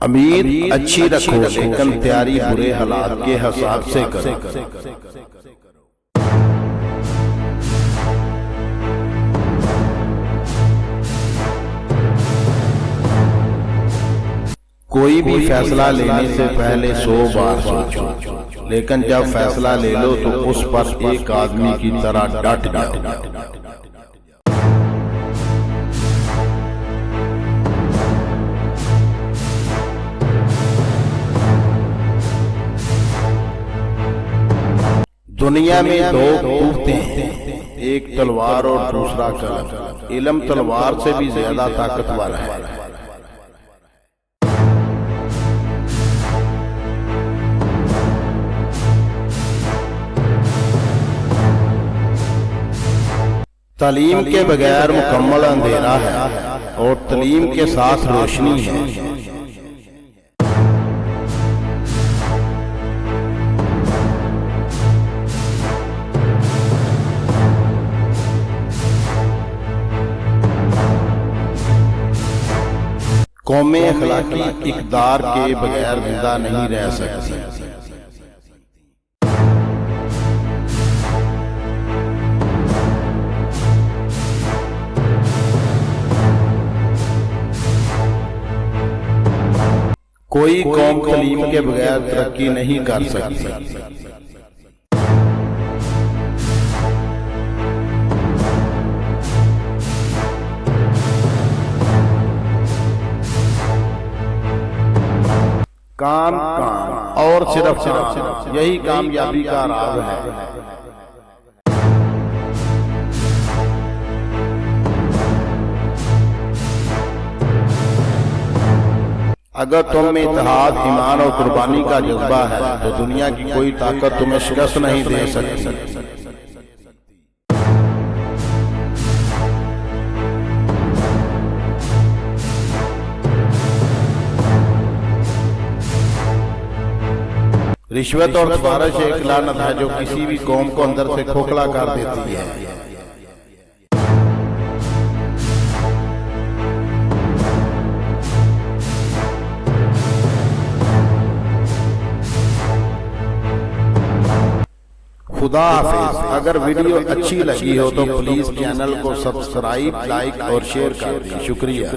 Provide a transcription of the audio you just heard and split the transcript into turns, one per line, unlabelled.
उम्मीद अच्छी रखो लेकिन तैयारी बुरे हालात के हिसाब से करो। कोई भी फैसला लेने से पहले 100 बार सोचो, लेकिन जब फैसला ले लो तो उस पर एक आदमी की तरह डट जाओ। दुनिया में दो कुत्ते हैं, एक तलवार और दूसरा कलम। इल्म तलवार से भी ज्यादा ताकतवर है। तालीम के बगैर मुकम्मल अंधेरा है और तालीम के साथ रोशनी है। कौमें अखलाकी इक़दार के बगैर जिंदा नहीं रह सकती। कोई कौम तालीम के बगैर तरक्की नहीं कर सकती। काम काम और सिर्फ काम, यही कामयाबी का राज है। अगर तुम में इत्तेहाद, ईमान और कुर्बानी का जज्बा है तो दुनिया की कोई ताकत तुम्हें शिकस्त नहीं दे सकती। रिश्वत और सिफारिश एक लानत है जो किसी भी कौम को अंदर से खोखला कर देती है। खुदा हाफिज। अगर वीडियो अच्छी लगी हो तो प्लीज चैनल को सब्सक्राइब, लाइक और शेयर कर दें। शुक्रिया।